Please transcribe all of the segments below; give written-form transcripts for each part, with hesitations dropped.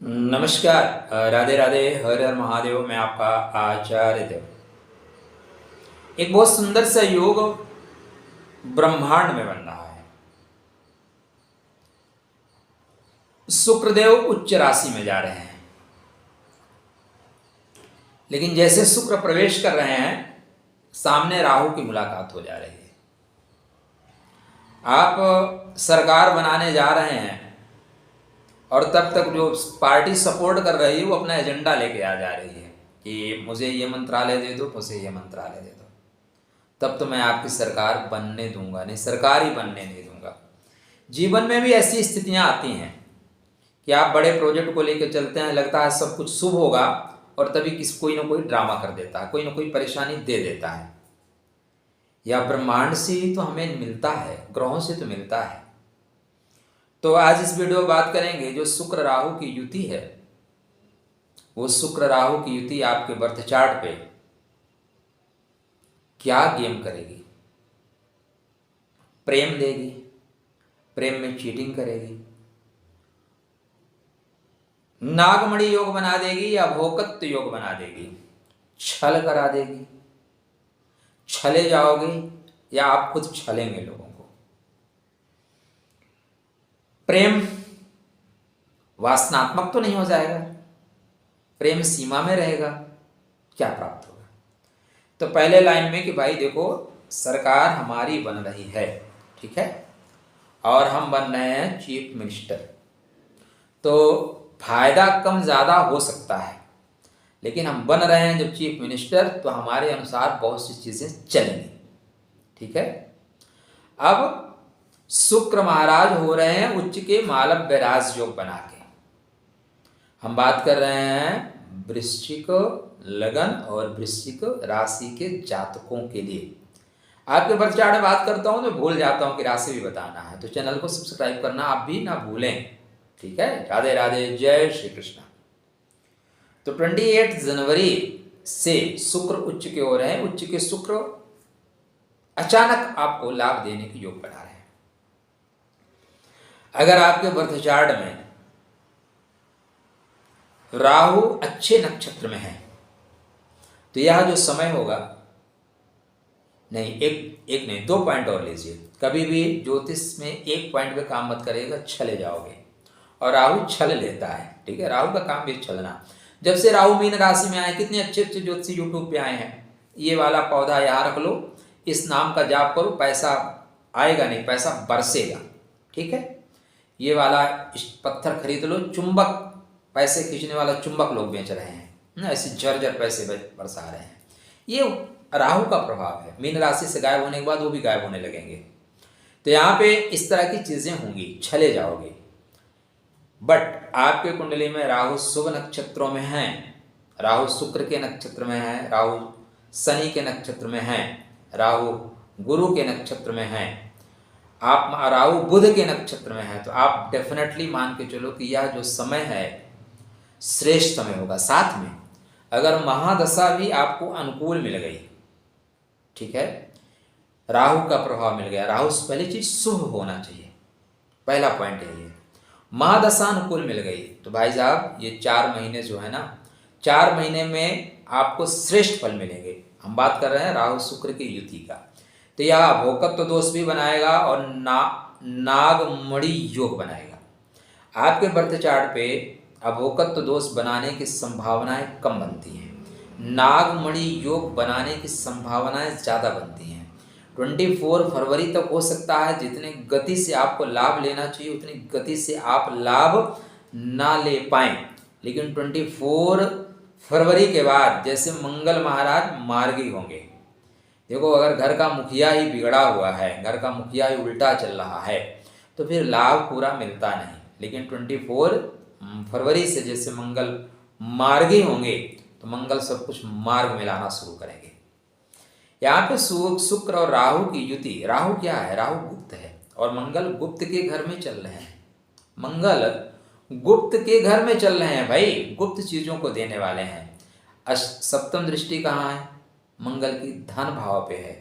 नमस्कार। राधे राधे, हर हर महादेव। मैं आपका आचार्य देव। एक बहुत सुंदर सा योग ब्रह्मांड में बन रहा है। शुक्रदेव उच्च राशि में जा रहे हैं, लेकिन जैसे शुक्र प्रवेश कर रहे हैं, सामने राहु की मुलाकात हो जा रही है। आप सरकार बनाने जा रहे हैं और तब तक जो पार्टी सपोर्ट कर रही है वो अपना एजेंडा लेके आ जा रही है कि मुझे ये मंत्रालय दे दो, मुझे ये मंत्रालय दे दो। तब तो मैं आपकी सरकार बनने दूंगा नहीं, सरकार ही बनने नहीं दूंगा। जीवन में भी ऐसी स्थितियां आती हैं कि आप बड़े प्रोजेक्ट को लेकर चलते हैं, लगता है सब कुछ शुभ होगा, और तभी कोई ना कोई ड्रामा कर देता है, कोई ना कोई परेशानी दे देता है। या ब्रह्मांड से ही तो हमें मिलता है, ग्रहों से तो मिलता है। तो आज इस वीडियो में बात करेंगे जो शुक्र राहु की युति है, वो शुक्र राहु की युति आपके बर्थ चार्ट पे क्या गेम करेगी। प्रेम देगी, प्रेम में चीटिंग करेगी, नागमणि योग बना देगी या भोकत्व योग बना देगी, छल करा देगी, छले जाओगे या आप खुद छलेंगे लोगों को। प्रेम वासनात्मक तो नहीं हो जाएगा, प्रेम सीमा में रहेगा, क्या प्राप्त होगा। तो पहले लाइन में कि भाई देखो, सरकार हमारी बन रही है, ठीक है, और हम बन रहे हैं चीफ मिनिस्टर, तो फायदा कम ज़्यादा हो सकता है, लेकिन हम बन रहे हैं जब चीफ मिनिस्टर, तो हमारे अनुसार बहुत सी चीज़ें चलेंगी, ठीक है। अब शुक्र महाराज हो रहे हैं उच्च के मालव्य राज योग बना के। हम बात कर रहे हैं वृश्चिक लगन और वृश्चिक राशि के जातकों के लिए। आपके बर्थ चार्ट में बात करता हूं तो भूल जाता हूं कि राशि भी बताना है, तो चैनल को सब्सक्राइब करना आप भी ना भूलें, ठीक है। राधे राधे, जय श्री कृष्ण। तो 28 जनवरी से शुक्र उच्च के हो रहे हैं। उच्च के शुक्र अचानक आपको लाभ देने के योग बना रहे हैं। अगर आपके बर्थ चार्ट में राहु अच्छे नक्षत्र में है, तो यह जो समय होगा, नहीं एक नहीं, 2 पॉइंट और लीजिए। कभी भी ज्योतिष में एक पॉइंट पे काम मत करिएगा, छले जाओगे, और राहु छल लेता है, ठीक है। राहु का काम भी छलना। जब से राहु मीन राशि में आए, कितने अच्छे अच्छे ज्योतिषी यूट्यूब पे आए हैं। ये वाला पौधा यहाँ रख लो, इस नाम का जाप करो, पैसा आएगा नहीं, पैसा बरसेगा, ठीक है। ये वाला पत्थर खरीद लो, चुंबक, पैसे खींचने वाला चुंबक लोग बेच रहे हैं ना, ऐसे झरझर पैसे बरसा रहे हैं। ये राहु का प्रभाव है। मीन राशि से गायब होने के बाद वो भी गायब होने लगेंगे। तो यहाँ पे इस तरह की चीजें होंगी, छले जाओगे। बट आपके कुंडली में राहु शुभ नक्षत्रों में है, राहु शुक्र के नक्षत्र में है, राहु शनि के नक्षत्र में है, राहु गुरु के नक्षत्र में है, आप राहु बुध के नक्षत्र में है, तो आप डेफिनेटली मान के चलो कि यह जो समय है श्रेष्ठ समय होगा। साथ में अगर महादशा भी आपको अनुकूल मिल गई, ठीक है, राहु का प्रभाव मिल गया, राहु से पहली चीज शुभ होना चाहिए, पहला पॉइंट यही है। महादशा अनुकूल मिल गई तो भाई साहब ये 4 महीने जो है ना, 4 महीने में आपको श्रेष्ठ फल मिलेंगे। हम बात कर रहे हैं राहु शुक्र की युति का। तो यह भोकत्व दोष भी बनाएगा और नागमणि योग बनाएगा। आपके बर्थ चार्ट पे अभोक्तत्व दोष बनाने की संभावनाएं कम बनती हैं, नागमणि योग बनाने की संभावनाएं ज़्यादा बनती हैं। 24 फरवरी तक हो सकता है, जितने गति से आपको लाभ लेना चाहिए उतनी गति से आप लाभ ना ले पाएं, लेकिन 24 फरवरी के बाद जैसे मंगल महाराज मार्गी होंगे। देखो, अगर घर का मुखिया ही बिगड़ा हुआ है, घर का मुखिया ही उल्टा चल रहा है, तो फिर लाभ पूरा मिलता नहीं। लेकिन 24 फरवरी से जैसे मंगल मार्गी होंगे तो मंगल सब कुछ मार्ग में लाना शुरू करेंगे। यहाँ पे शुक्र और राहु की युति। राहु क्या है? राहु गुप्त है और मंगल गुप्त के घर में चल रहे हैं। मंगल गुप्त के घर में चल रहे हैं भाई, गुप्त चीजों को देने वाले हैं। सप्तम दृष्टि कहाँ है? मंगल की धन भाव पे है,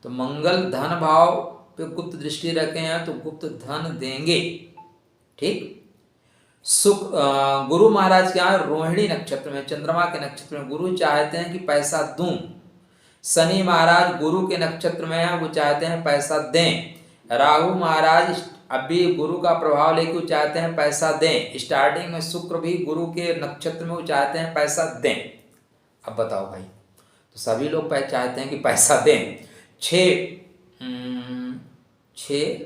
तो मंगल धन भाव पे गुप्त दृष्टि रखे हैं तो गुप्त धन देंगे, ठीक। गुरु महाराज क्या है, रोहिणी नक्षत्र में, चंद्रमा के नक्षत्र में गुरु चाहते हैं कि पैसा दूं। शनि महाराज गुरु के नक्षत्र में है, वो चाहते हैं पैसा दें। राहु महाराज अभी गुरु का प्रभाव लेके वो चाहते हैं पैसा दें। स्टार्टिंग में शुक्र भी गुरु के नक्षत्र में वो चाहते हैं पैसा दें। अब बताओ भाई, तो सभी लोग चाहते हैं कि पैसा दें। 6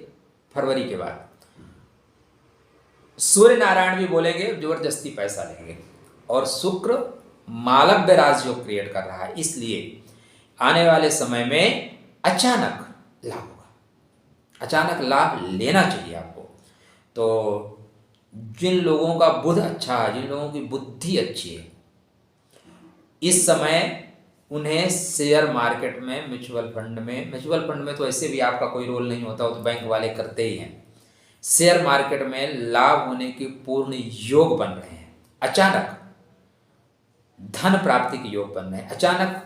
फरवरी के बाद सूर्य नारायण भी बोलेंगे, जबरदस्ती पैसा लेंगे। और शुक्र मालव्य राजयोग क्रिएट कर रहा है, इसलिए आने वाले समय में अचानक लाभ होगा। अचानक लाभ लेना चाहिए आपको। तो जिन लोगों का बुध अच्छा है, जिन लोगों की बुद्धि अच्छी है, इस समय उन्हें शेयर मार्केट में, म्यूचुअल फंड में तो ऐसे भी आपका कोई रोल नहीं होता, वो तो बैंक वाले करते ही हैं। शेयर मार्केट में लाभ होने के पूर्ण योग बन रहे हैं। अचानक धन प्राप्ति के योग बन रहे हैं। अचानक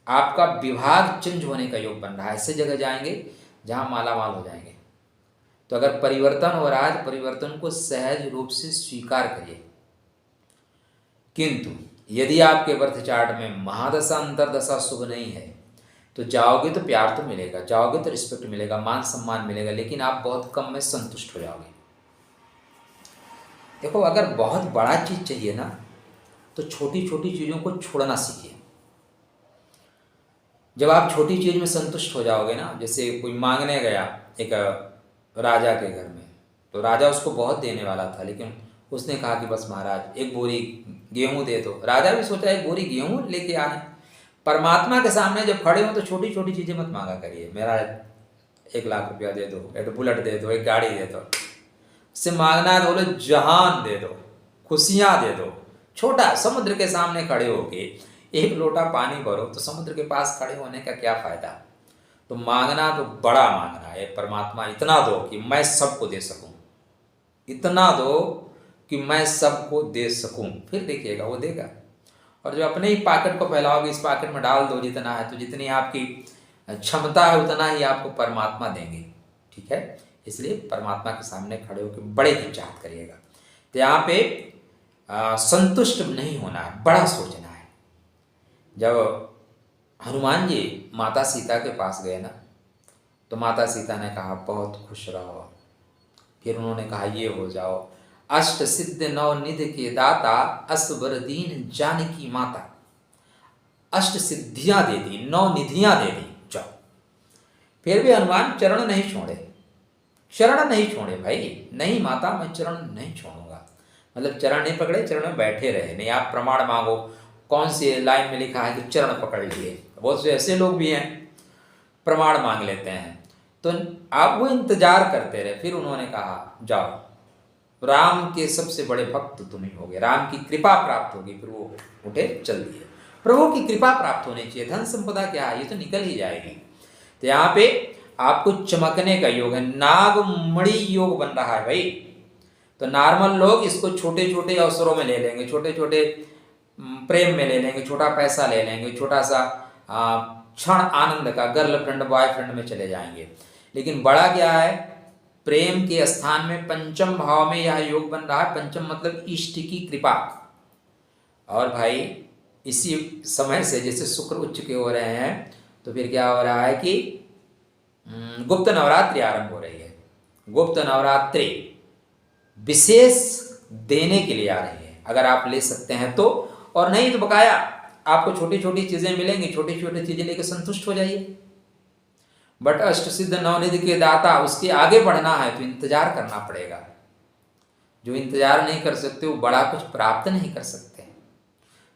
आपका विभाग चेंज होने का योग बन रहा है। ऐसे जगह जाएंगे जहां मालामाल हो जाएंगे। तो अगर परिवर्तन हो रहा है तो परिवर्तन को सहज रूप से स्वीकार करिए। किंतु यदि आपके बर्थ चार्ट में महादशा अंतरदशा शुभ नहीं है तो जाओगे तो प्यार तो मिलेगा, जाओगे तो रिस्पेक्ट मिलेगा, मान सम्मान मिलेगा, लेकिन आप बहुत कम में संतुष्ट हो जाओगे। देखो, अगर बहुत बड़ा चीज चाहिए ना तो छोटी छोटी चीजों को छोड़ना सीखिए। जब आप छोटी चीज में संतुष्ट हो जाओगे ना, जैसे कोई मांगने गया एक राजा के घर में, तो राजा उसको बहुत देने वाला था, लेकिन उसने कहा कि बस महाराज 1 बोरी गेहूं दे दो। राजा भी सोचा 1 बोरी गेहूं लेके आए। परमात्मा के सामने जब खड़े हो तो छोटी छोटी चीजें मत मांगा करिए। मेरा 1 लाख रुपया दे दो, एक बुलेट दे दो, एक गाड़ी दे दो। उससे मांगना है तो बोले जहान दे दो, खुशियां दे दो। छोटा समुद्र के सामने खड़े होके 1 लोटा पानी भरो तो समुद्र के पास खड़े होने का क्या फायदा। तो मांगना तो बड़ा मांगना है। परमात्मा इतना दो कि मैं सबको दे सकूं, इतना दो कि मैं सबको दे सकूं, फिर देखिएगा वो देगा। और जो अपने ही पॉकेट को फैलाओगे, इस पॉकेट में डाल दो जितना है, तो जितनी आपकी क्षमता है उतना ही आपको परमात्मा देंगे। ठीक है, इसलिए परमात्मा के सामने खड़े होकर बड़े की चाहत करिएगा। तो यहाँ पे संतुष्ट नहीं होना है, बड़ा सोचना है। जब हनुमान जी माता सीता के पास गए ना, तो माता सीता ने कहा बहुत खुश रहो। फिर उन्होंने कहा ये हो जाओ, अष्ट सिद्ध 9 निधि के दाता, असबर दीन जानकी माता। अष्ट सिद्धियां दे दी, 9 निधियां दे दी, जाओ। फिर भी हनुमान चरण नहीं छोड़े, चरण नहीं छोड़े भाई। नहीं माता, मैं चरण नहीं छोड़ूंगा। मतलब चरण नहीं पकड़े, चरण में बैठे रहे। नहीं आप प्रमाण मांगो, कौन सी लाइन में लिखा है कि चरण पकड़ लिए। बहुत से ऐसे लोग भी हैं प्रमाण मांग लेते हैं। तो आप वो इंतजार करते रहे। फिर उन्होंने कहा जाओ, राम के सबसे बड़े भक्त तुम ही होगे, राम की कृपा प्राप्त होगी। फिर वो उठे चल दिए। प्रभु की कृपा प्राप्त होनी चाहिए। धन संपदा क्या है, ये तो निकल ही जाएगी। तो यहाँ पे आपको चमकने का योग है, नागमणि योग बन रहा है भाई। तो नॉर्मल लोग इसको छोटे छोटे अवसरों में ले लेंगे, छोटे छोटे प्रेम में ले लेंगे, छोटा पैसा ले लेंगे, छोटा सा क्षण आनंद का गर्लफ्रेंड बॉयफ्रेंड में चले जाएंगे। लेकिन बड़ा क्या है, प्रेम के स्थान में पंचम भाव में यह योग बन रहा है। पंचम मतलब इष्ट की कृपा। और भाई इसी समय से जैसे शुक्र उच्च के हो रहे हैं, तो फिर क्या हो रहा है कि गुप्त नवरात्रि आरंभ हो रही है। गुप्त नवरात्रि विशेष देने के लिए आ रही है, अगर आप ले सकते हैं तो। और नहीं तो बकाया आपको छोटी छोटी चीजें मिलेंगी, छोटी छोटी चीजें लेकर संतुष्ट हो जाइए। बट अष्ट सिद्ध 9 निधि के दाता, उसके आगे बढ़ना है तो इंतजार करना पड़ेगा। जो इंतजार नहीं कर सकते वो बड़ा कुछ प्राप्त नहीं कर सकते।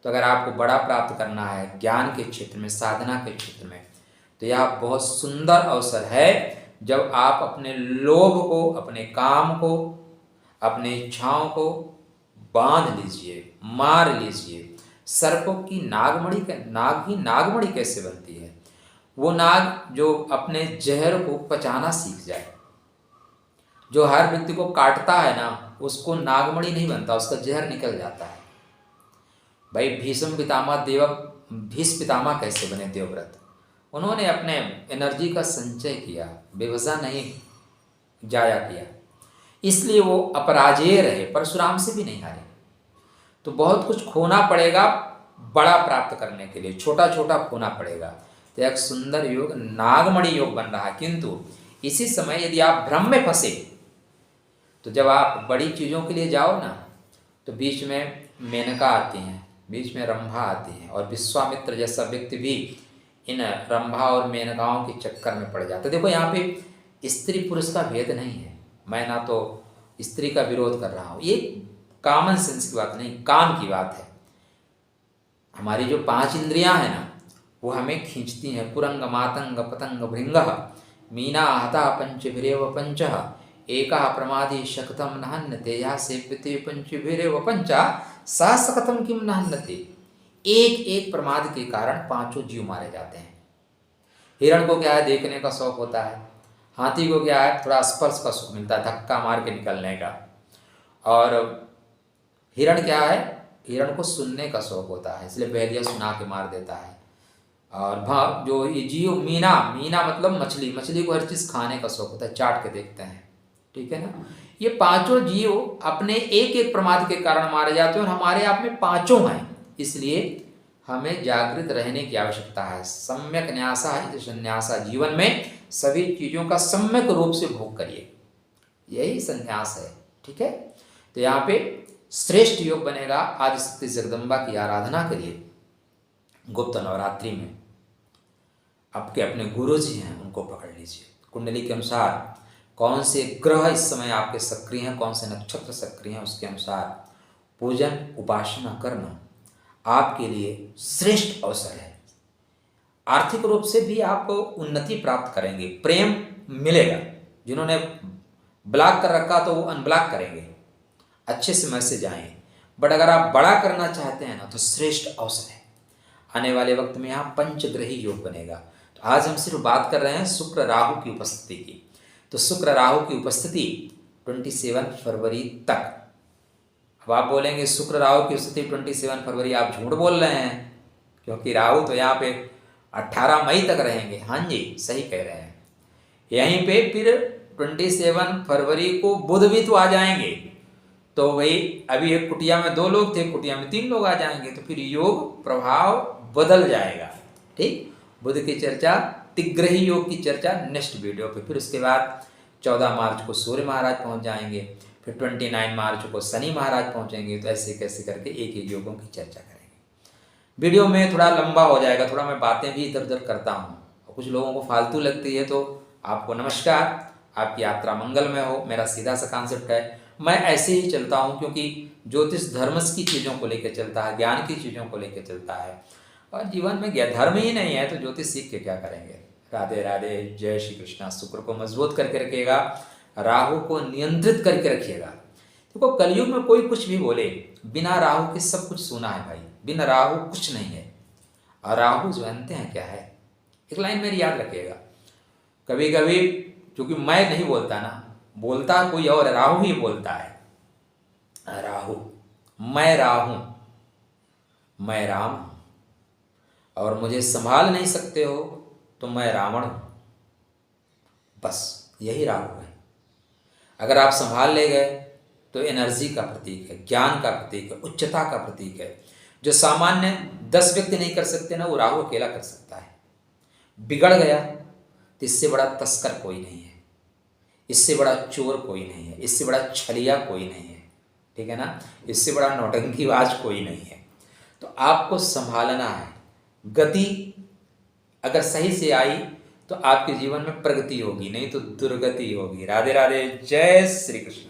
तो अगर आपको बड़ा प्राप्त करना है ज्ञान के क्षेत्र में, साधना के क्षेत्र में, तो यह बहुत सुंदर अवसर है जब आप अपने लोभ को, अपने काम को, अपने इच्छाओं को बांध लीजिए, मार लीजिए। सर्पों की नागमणि कैसे बनती है? वो नाग जो अपने जहर को पचाना सीख जाए। जो हर व्यक्ति को काटता है ना, उसको नागमणि नहीं बनता, उसका जहर निकल जाता है। भाई भीष्म पितामह कैसे बने देवव्रत? उन्होंने अपने एनर्जी का संचय किया, बेवजह नहीं जाया किया। इसलिए वो अपराजेय रहे, परशुराम से भी नहीं हारे। तो बहुत कुछ खोना पड़ेगा बड़ा प्राप्त करने के लिए, छोटा छोटा खोना पड़ेगा। तो एक सुंदर योग नागमणि योग बन रहा है। किंतु इसी समय यदि आप भ्रम में फंसे, तो जब आप बड़ी चीज़ों के लिए जाओ ना, तो बीच में मेनका आती हैं, बीच में रंभा आती हैं, और विश्वामित्र जैसा व्यक्ति भी इन रंभा और मेनकाओं के चक्कर में पड़ जाता है। देखो यहाँ पे स्त्री पुरुष का भेद नहीं है, मैं ना तो स्त्री का विरोध कर रहा हूँ, ये कॉमन सेंस की बात नहीं, काम की बात है। हमारी जो 5 इंद्रियां हैं ना, वो हमें खींचती हैं। पुरंग मातंग पतंग भृंग मीना हता पंचभिरेव पंच एका प्रमादी शकतम नहन्नते या सेव्यते पंचभिरेव पंचा सा सकतम किम नहन्नते। एक एक प्रमाद के कारण 5 जीव मारे जाते हैं। हिरण को क्या है, देखने का शौक होता है। हाथी को क्या है, थोड़ा स्पर्श का सुख मिलता है, धक्का मार के निकलने का। और हिरण क्या है, हिरण को सुनने का शौक होता है, इसलिए बहरिया सुना के मार देता है। और जो ये जीव मीना, मीना मतलब मछली, मछली को हर चीज़ खाने का शौक होता है, चाट के देखते हैं, ठीक है ना। ये 5 जीव अपने एक एक प्रमाद के कारण मारे जाते हैं, और हमारे आप में 5 हैं। इसलिए हमें जागृत रहने की आवश्यकता है। सम्यक न्यासा है संन्यासा, जीवन में सभी चीज़ों का सम्यक रूप से भोग करिए, यही संन्यास है, ठीक है। तो यहाँ पे श्रेष्ठ योग बनेगा, आदिशक्ति जगदम्बा की आराधना करिए। गुप्त नवरात्रि में आपके अपने गुरु जी हैं, उनको पकड़ लीजिए। कुंडली के अनुसार कौन से ग्रह इस समय आपके सक्रिय हैं, कौन से नक्षत्र सक्रिय हैं, उसके अनुसार पूजन उपासना करना आपके लिए श्रेष्ठ अवसर है। आर्थिक रूप से भी आप उन्नति प्राप्त करेंगे, प्रेम मिलेगा। जिन्होंने ब्लॉक कर रखा तो वो अनब्लॉक करेंगे, अच्छे से मैसेज आए। बट अगर आप बड़ा करना चाहते हैं ना, तो श्रेष्ठ अवसर है। आने वाले वक्त में यहाँ पंचग्रही योग बनेगा। तो आज हम सिर्फ बात कर रहे हैं शुक्र राहु की उपस्थिति की। तो शुक्र राहु की उपस्थिति 27 फरवरी तक। अब आप बोलेंगे शुक्र राहु की उपस्थिति 27 फरवरी, आप झूठ बोल रहे हैं, क्योंकि राहु तो यहाँ पे 18 मई तक रहेंगे। हाँ जी, सही कह रहे हैं। यहीं पे फिर 27 फरवरी को बुध भी तो आ जाएंगे। तो भाई अभी एक कुटिया में 2 लोग थे, कुटिया में 3 लोग आ जाएंगे, तो फिर योग प्रभाव बदल जाएगा, ठीक। बुध की चर्चा, तिग्रही योग की चर्चा नेक्स्ट वीडियो पे। फिर उसके बाद 14 मार्च को सूर्य महाराज पहुंच जाएंगे, फिर 29 मार्च को शनि महाराज पहुंचेंगे। तो ऐसे कैसे करके एक एक योगों की चर्चा करेंगे। वीडियो में थोड़ा लंबा हो जाएगा, थोड़ा मैं बातें भी इधर उधर करता हूँ, कुछ लोगों को फालतू लगती है। तो आपको नमस्कार, आपकी यात्रा मंगलमय हो, मेरा सीधा सा कॉन्सेप्ट है। मैं ऐसे ही चलता हूँ, क्योंकि ज्योतिष धर्म की चीज़ों को लेकर चलता है, ज्ञान की चीज़ों को लेकर चलता है। और जीवन में धर्म ही नहीं है तो ज्योतिष सीख के क्या करेंगे। राधे राधे, जय श्री कृष्णा। शुक्र को मजबूत करके रखिएगा, राहु को नियंत्रित करके रखिएगा। देखो कलयुग में कोई कुछ भी बोले, बिना राहु के सब कुछ सुना है भाई, बिना राहु कुछ नहीं है। और राहु जानते हैं क्या है, एक लाइन मेरी याद रखिएगा। कभी कभी क्योंकि मैं नहीं बोलता ना, बोलता कोई और, राहु ही बोलता है। राहु, मैं राहु, मैं राम हूं, और मुझे संभाल नहीं सकते हो तो मैं रावण हूं। बस यही राहु है। अगर आप संभाल ले गए तो एनर्जी का प्रतीक है, ज्ञान का प्रतीक है, उच्चता का प्रतीक है। जो सामान्य 10 व्यक्ति नहीं कर सकते ना, वो राहु अकेला कर सकता है। बिगड़ गया तो इससे बड़ा तस्कर कोई नहीं है, इससे बड़ा चोर कोई नहीं है, इससे बड़ा छलिया कोई नहीं है, ठीक है ना, इससे बड़ा नौटंकीबाज कोई नहीं है। तो आपको संभालना है। गति अगर सही से आई तो आपके जीवन में प्रगति होगी, नहीं तो दुर्गति होगी। राधे राधे, जय श्री कृष्ण।